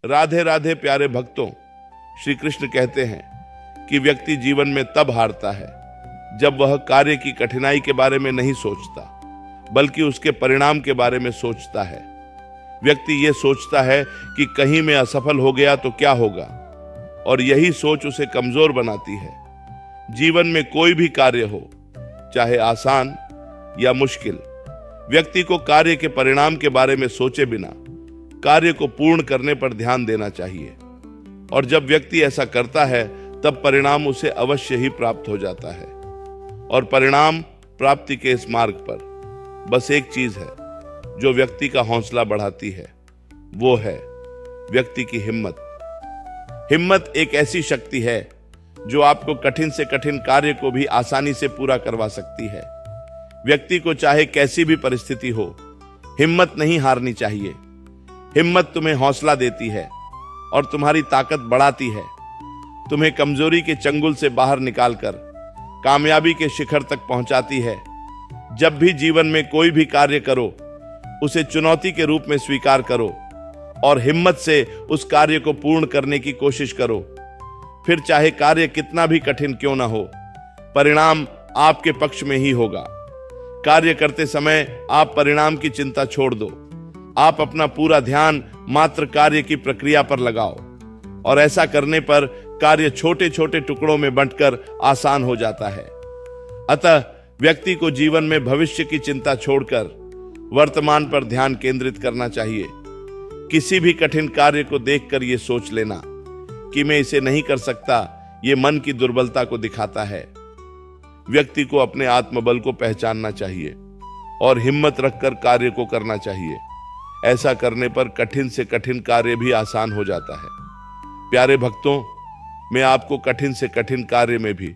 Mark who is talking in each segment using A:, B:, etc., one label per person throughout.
A: राधे राधे प्यारे भक्तों, श्री कृष्ण कहते हैं कि व्यक्ति जीवन में तब हारता है जब वह कार्य की कठिनाई के बारे में नहीं सोचता, बल्कि उसके परिणाम के बारे में सोचता है। व्यक्ति यह सोचता है कि कहीं मैं असफल हो गया तो क्या होगा, और यही सोच उसे कमजोर बनाती है। जीवन में कोई भी कार्य हो, चाहे आसान या मुश्किल, व्यक्ति को कार्य के परिणाम के बारे में सोचे बिना कार्य को पूर्ण करने पर ध्यान देना चाहिए। और जब व्यक्ति ऐसा करता है तब परिणाम उसे अवश्य ही प्राप्त हो जाता है। और परिणाम प्राप्ति के इस मार्ग पर बस एक चीज है जो व्यक्ति का हौसला बढ़ाती है, वो है व्यक्ति की हिम्मत। हिम्मत एक ऐसी शक्ति है जो आपको कठिन से कठिन कार्य को भी आसानी से पूरा करवा सकती है। व्यक्ति को चाहे कैसी भी परिस्थिति हो, हिम्मत नहीं हारनी चाहिए। हिम्मत तुम्हें हौसला देती है और तुम्हारी ताकत बढ़ाती है, तुम्हें कमजोरी के चंगुल से बाहर निकालकर कामयाबी के शिखर तक पहुंचाती है। जब भी जीवन में कोई भी कार्य करो, उसे चुनौती के रूप में स्वीकार करो और हिम्मत से उस कार्य को पूर्ण करने की कोशिश करो। फिर चाहे कार्य कितना भी कठिन क्यों ना हो, परिणाम आपके पक्ष में ही होगा। कार्य करते समय आप परिणाम की चिंता छोड़ दो। आप अपना पूरा ध्यान मात्र कार्य की प्रक्रिया पर लगाओ, और ऐसा करने पर कार्य छोटे छोटे टुकड़ों में बंटकर आसान हो जाता है। अतः व्यक्ति को जीवन में भविष्य की चिंता छोड़कर वर्तमान पर ध्यान केंद्रित करना चाहिए। किसी भी कठिन कार्य को देखकर यह सोच लेना कि मैं इसे नहीं कर सकता, यह मन की दुर्बलता को दिखाता है। व्यक्ति को अपने आत्मबल को पहचानना चाहिए और हिम्मत रखकर कार्य को करना चाहिए। ऐसा करने पर कठिन से कठिन कार्य भी आसान हो जाता है। प्यारे भक्तों, मैं आपको कठिन से कठिन कार्य में भी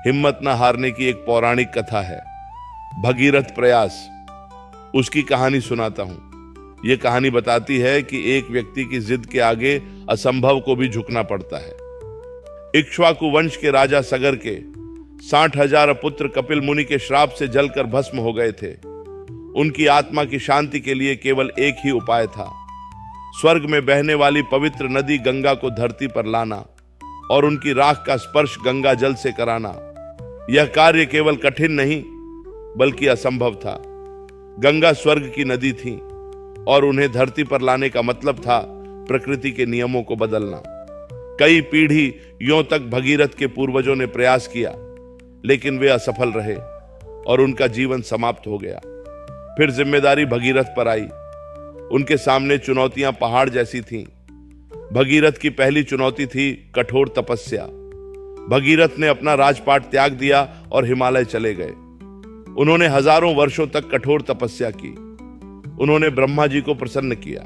A: हिम्मत न हारने की एक पौराणिक कथा है, भगीरथ प्रयास, उसकी कहानी सुनाता हूं। यह कहानी बताती है कि एक व्यक्ति की जिद के आगे असंभव को भी झुकना पड़ता है। इक्ष्वाकु वंश के राजा सगर के 60,000 पुत्र कपिल मुनि के श्राप से जलकर भस्म हो गए थे। उनकी आत्मा की शांति के लिए केवल एक ही उपाय था, स्वर्ग में बहने वाली पवित्र नदी गंगा को धरती पर लाना और उनकी राख का स्पर्श गंगा जल से कराना। यह कार्य केवल कठिन नहीं बल्कि असंभव था। गंगा स्वर्ग की नदी थी और उन्हें धरती पर लाने का मतलब था प्रकृति के नियमों को बदलना। कई पीढ़ी यों तक भगीरथ के पूर्वजों ने प्रयास किया, लेकिन वे असफल रहे और उनका जीवन समाप्त हो गया। फिर जिम्मेदारी भगीरथ पर आई। उनके सामने चुनौतियां पहाड़ जैसी थीं। भगीरथ की पहली चुनौती थी कठोर तपस्या। भगीरथ ने अपना राजपाट त्याग दिया और हिमालय चले गए। उन्होंने हजारों वर्षों तक कठोर तपस्या की। उन्होंने ब्रह्मा जी को प्रसन्न किया।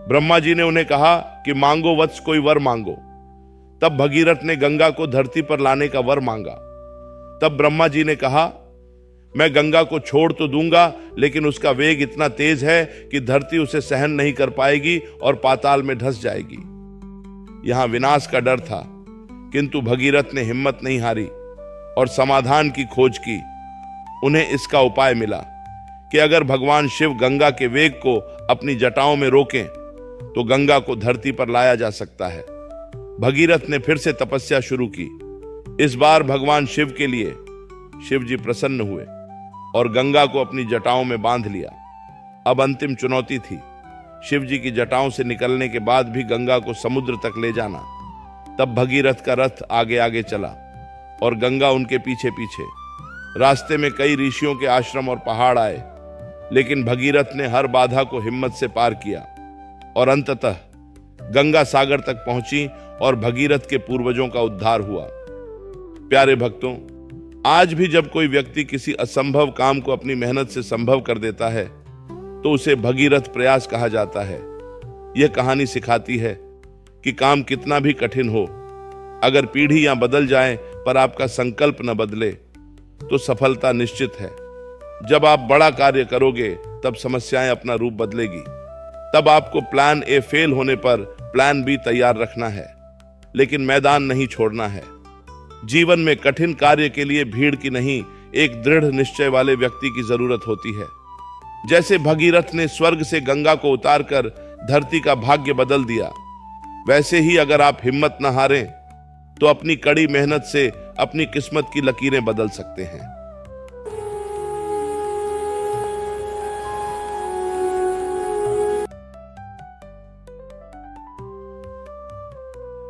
A: ब्रह्मा जी ने उन्हें कहा कि मांगो वत्स, कोई वर मांगो। तब भगीरथ ने गंगा को धरती पर लाने का वर मांगा। तब ब्रह्मा जी ने कहा, मैं गंगा को छोड़ तो दूंगा, लेकिन उसका वेग इतना तेज है कि धरती उसे सहन नहीं कर पाएगी और पाताल में धंस जाएगी। यहां विनाश का डर था, किंतु भगीरथ ने हिम्मत नहीं हारी और समाधान की खोज की। उन्हें इसका उपाय मिला कि अगर भगवान शिव गंगा के वेग को अपनी जटाओं में रोकें तो गंगा को धरती पर लाया जा सकता है। भगीरथ ने फिर से तपस्या शुरू की। इस बार भगवान शिव के लिए शिव जी प्रसन्न हुए और गंगा को अपनी जटाओं में बांध लिया। अब अंतिम चुनौती थी, शिव जी की जटाओं से निकलने के बाद भी गंगा को समुद्र तक ले जाना। तब भगीरथ का रथ आगे आगे चला और गंगा उनके पीछे पीछे। रास्ते में कई ऋषियों के आश्रम और पहाड़ आए, लेकिन भगीरथ ने हर बाधा को हिम्मत से पार किया और अंततः गंगा सागर तक पहुंची और भगीरथ के पूर्वजों का उद्धार हुआ। प्यारे भक्तों, आज भी जब कोई व्यक्ति किसी असंभव काम को अपनी मेहनत से संभव कर देता है तो उसे भगीरथ प्रयास कहा जाता है। यह कहानी सिखाती है कि काम कितना भी कठिन हो, अगर पीढ़ियां बदल जाएं पर आपका संकल्प न बदले तो सफलता निश्चित है। जब आप बड़ा कार्य करोगे तब समस्याएं अपना रूप बदलेगी। तब आपको प्लान ए फेल होने पर प्लान बी तैयार रखना है, लेकिन मैदान नहीं छोड़ना है। जीवन में कठिन कार्य के लिए भीड़ की नहीं, एक दृढ़ निश्चय वाले व्यक्ति की जरूरत होती है। जैसे भगीरथ ने स्वर्ग से गंगा को उतारकर धरती का भाग्य बदल दिया, वैसे ही अगर आप हिम्मत न हारें तो अपनी कड़ी मेहनत से अपनी किस्मत की लकीरें बदल सकते हैं।